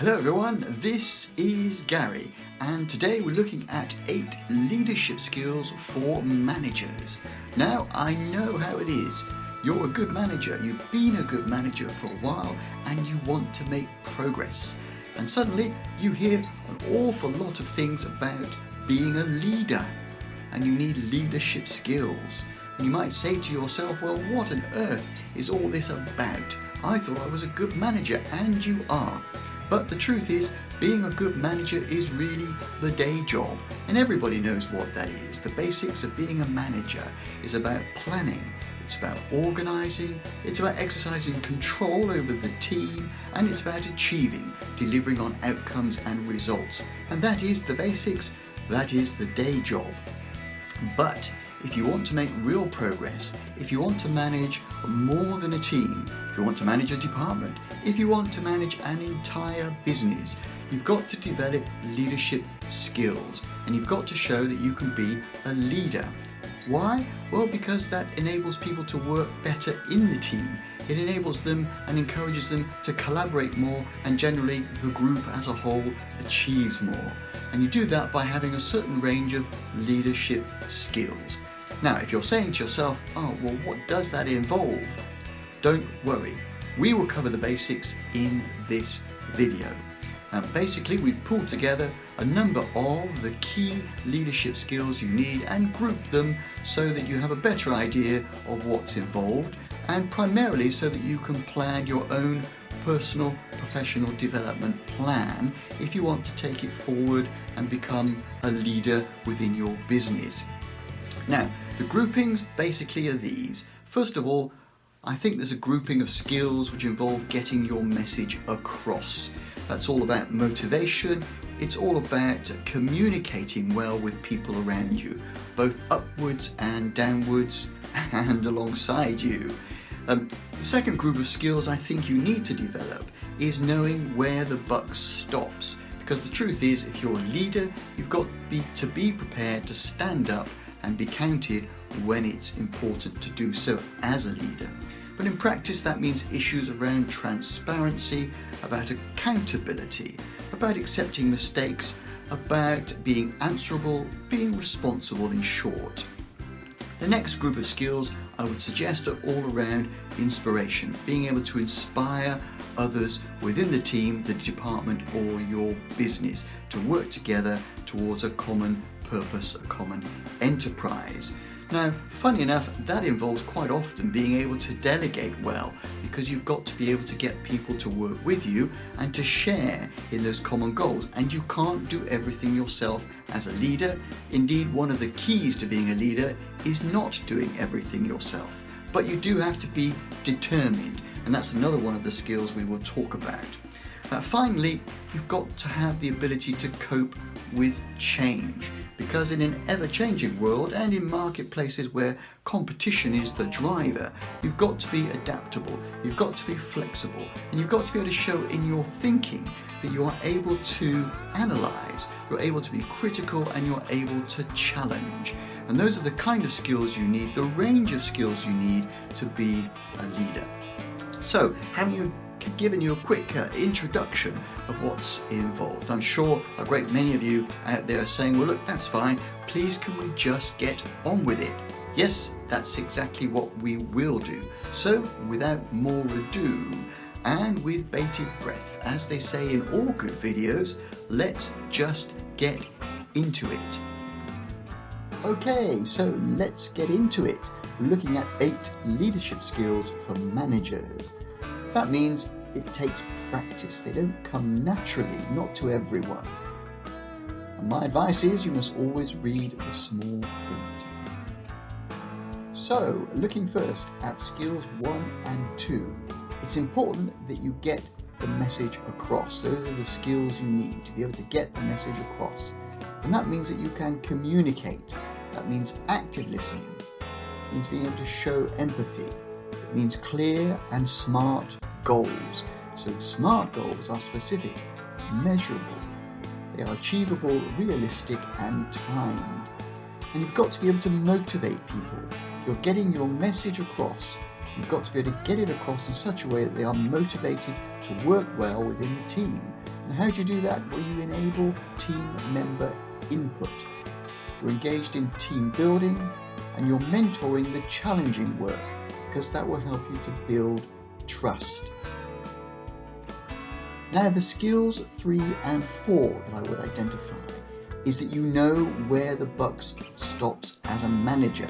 Hello everyone, this is Gary and today we're looking at 8 leadership skills for managers. Now I know how it is. You're a good manager, you've been a good manager for a while and you want to make progress. And suddenly you hear an awful lot of things about being a leader and you need leadership skills. And you might say to yourself, well, what on earth is all this about? I thought I was a good manager, and you are. But the truth is, being a good manager is really the day job, and everybody knows what that is. The basics of being a manager is about planning, it's about organising, it's about exercising control over the team, and it's about achieving, delivering on outcomes and results. And that is the basics, that is the day job. But if you want to make real progress, if you want to manage more than a team, if you want to manage a department, if you want to manage an entire business, you've got to develop leadership skills and you've got to show that you can be a leader. Why? Well, because that enables people to work better in the team. It enables them and encourages them to collaborate more, and generally the group as a whole achieves more. And you do that by having a certain range of leadership skills. Now, if you're saying to yourself, oh, well, what does that involve? Don't worry. We will cover the basics in this video. Basically, we've pulled together a number of the key leadership skills you need and grouped them so that you have a better idea of what's involved, and primarily so that you can plan your own personal professional development plan if you want to take it forward and become a leader within your business. Now, the groupings basically are these. First of all, I think there's a grouping of skills which involve getting your message across. That's all about motivation. It's all about communicating well with people around you, both upwards and downwards and alongside you. The second group of skills I think you need to develop is knowing where the buck stops. Because the truth is, if you're a leader, you've got to be prepared to stand up and be counted when it's important to do so as a leader. But in practice, that means issues around transparency, about accountability, about accepting mistakes, about being answerable, being responsible in short. The next group of skills I would suggest are all around inspiration, being able to inspire others within the team, the department or your business to work together towards a common purpose, a common enterprise. Now, funny enough, that involves quite often being able to delegate well, because you've got to be able to get people to work with you and to share in those common goals, and you can't do everything yourself as a leader. Indeed, one of the keys to being a leader is not doing everything yourself, but you do have to be determined, and that's another one of the skills we will talk about. Finally, you've got to have the ability to cope with change, because in an ever-changing world and in marketplaces where competition is the driver, you've got to be adaptable, you've got to be flexible, and you've got to be able to show in your thinking that you are able to analyse, you're able to be critical, and you're able to challenge. And those are the kind of skills you need, the range of skills you need to be a leader. So, having given you a quick introduction of what's involved, I'm sure a great many of you out there are saying, well, look, that's fine, please can we just get on with it? Yes, that's exactly what we will do. So without more ado, and with bated breath, as they say in all good videos, let's just get into it. Okay, so let's get into it. We're looking at 8 leadership skills for managers. That means it takes practice. They don't come naturally, not to everyone. And my advice is you must always read the small print. So, looking first at skills 1 and 2, it's important that you get the message across. Those are the skills you need to be able to get the message across. And that means that you can communicate. That means active listening. It means being able to show empathy. It means clear and smart goals. So smart goals are specific, measurable, they are achievable, realistic and timed. And you've got to be able to motivate people. If you're getting your message across, you've got to be able to get it across in such a way that they are motivated to work well within the team. And how do you do that? Well, you enable team member input. You're engaged in team building and you're mentoring the challenging work, because that will help you to build trust. Now, the skills 3 and 4 that I would identify is that you know where the buck stops as a manager.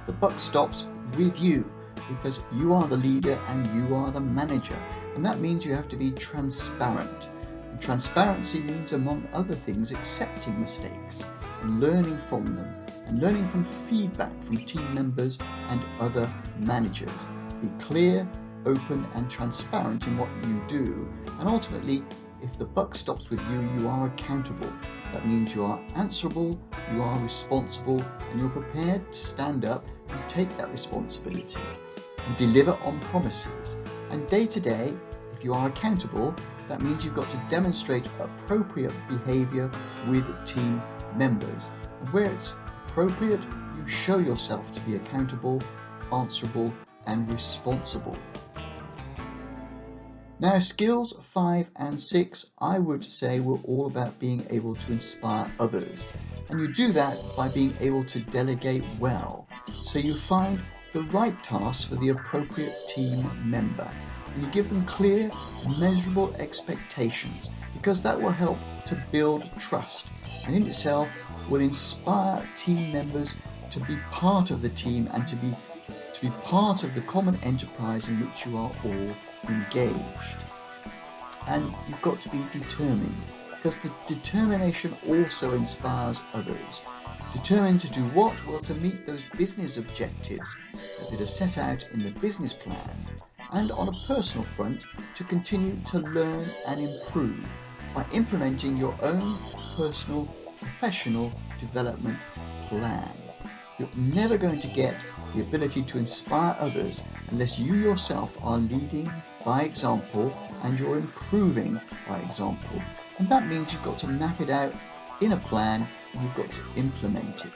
The buck stops with you, because you are the leader and you are the manager, and that means you have to be transparent. And transparency means, among other things, accepting mistakes and learning from them, and learning from feedback from team members and other managers. Be clear, open and transparent in what you do, and ultimately, if the buck stops with you, you are accountable. That means you are answerable, you are responsible, and you're prepared to stand up and take that responsibility and deliver on promises. And day to day, if you are accountable, that means you've got to demonstrate appropriate behaviour with team members. And where it's appropriate, you show yourself to be accountable, answerable and responsible. Now, skills 5 and 6, I would say, were all about being able to inspire others. And you do that by being able to delegate well. So you find the right tasks for the appropriate team member. And you give them clear, measurable expectations, because that will help to build trust. And in itself will inspire team members to be part of the team and to be part of the common enterprise in which you are all engaged. And you've got to be determined, because the determination also inspires others. Determined to do what? Well, to meet those business objectives that are set out in the business plan, and on a personal front, to continue to learn and improve by implementing your own personal professional development plan. You're never going to get the ability to inspire others unless you yourself are leading by example and you're improving by example. And that means you've got to map it out in a plan and you've got to implement it.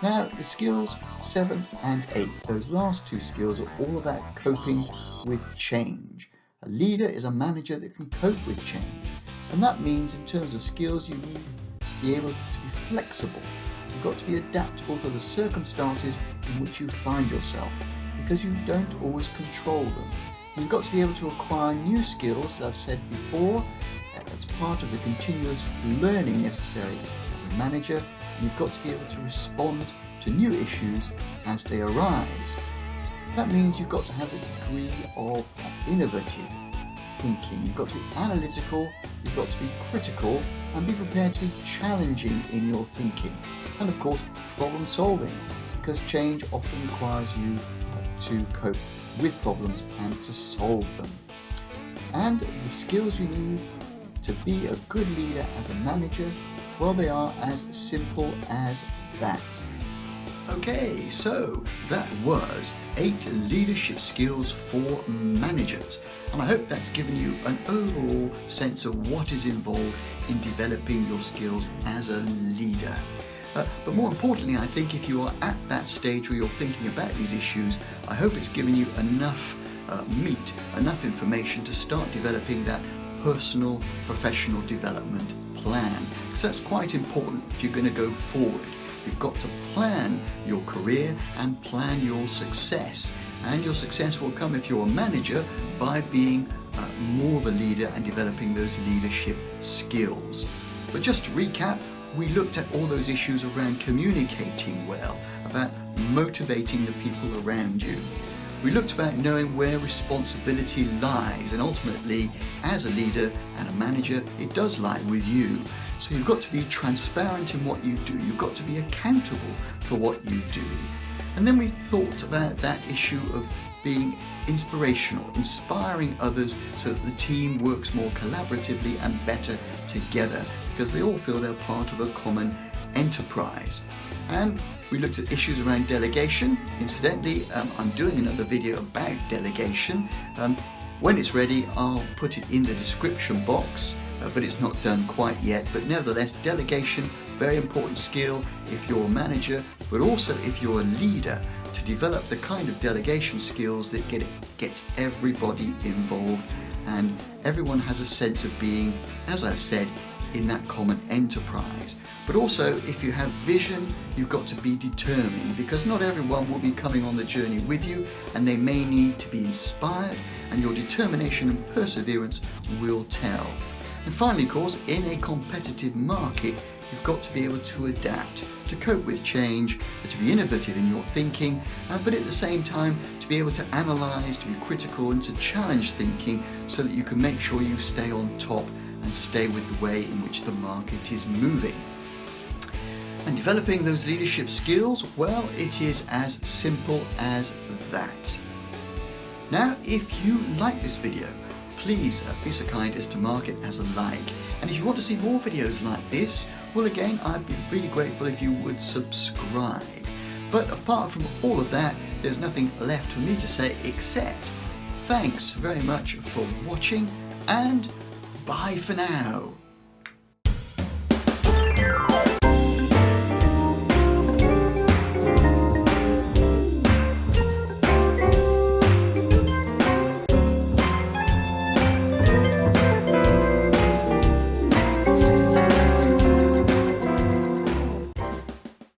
Now, the skills 7 and 8, those last two skills are all about coping with change. A leader is a manager that can cope with change. And that means, in terms of skills, you need to be able to be flexible. You've got to be adaptable to the circumstances in which you find yourself, because you don't always control them. You've got to be able to acquire new skills, as I've said before. That's part of the continuous learning necessary as a manager. And you've got to be able to respond to new issues as they arise. That means you've got to have a degree of innovative thinking. You've got to be analytical, you've got to be critical, and be prepared to be challenging in your thinking. And of course, problem solving, because change often requires you to cope with problems and to solve them. And the skills you need to be a good leader as a manager, well, they are as simple as that. Okay, so that was 8 leadership skills for managers. And I hope that's given you an overall sense of what is involved in developing your skills as a leader. But more importantly, I think if you are at that stage where you're thinking about these issues, I hope it's given you enough meat, enough information to start developing that personal, professional development plan. Because that's quite important if you're going to go forward. You've got to plan your career and plan your success. And your success will come, if you're a manager, by being more of a leader and developing those leadership skills. But just to recap, we looked at all those issues around communicating well, about motivating the people around you. We looked about knowing where responsibility lies, and ultimately, as a leader and a manager, it does lie with you. So you've got to be transparent in what you do. You've got to be accountable for what you do. And then we thought about that issue of being inspirational, inspiring others so that the team works more collaboratively and better together, because they all feel they're part of a common enterprise. And we looked at issues around delegation. Incidentally, I'm doing another video about delegation. When it's ready, I'll put it in the description box, but it's not done quite yet. But nevertheless, delegation very important skill if you're a manager, but also if you're a leader, to develop the kind of delegation skills that gets everybody involved and everyone has a sense of being, as I've said, in that common enterprise. But also, if you have vision, you've got to be determined, because not everyone will be coming on the journey with you and they may need to be inspired, and your determination and perseverance will tell. And finally, of course, in a competitive market, you've got to be able to adapt, to cope with change, to be innovative in your thinking, but at the same time to be able to analyse, to be critical and to challenge thinking so that you can make sure you stay on top and stay with the way in which the market is moving. And developing those leadership skills, well, it is as simple as that. Now, if you like this video, please be so kind as to mark it as a like. And if you want to see more videos like this, well, again, I'd be really grateful if you would subscribe. But apart from all of that, there's nothing left for me to say except thanks very much for watching, and bye for now.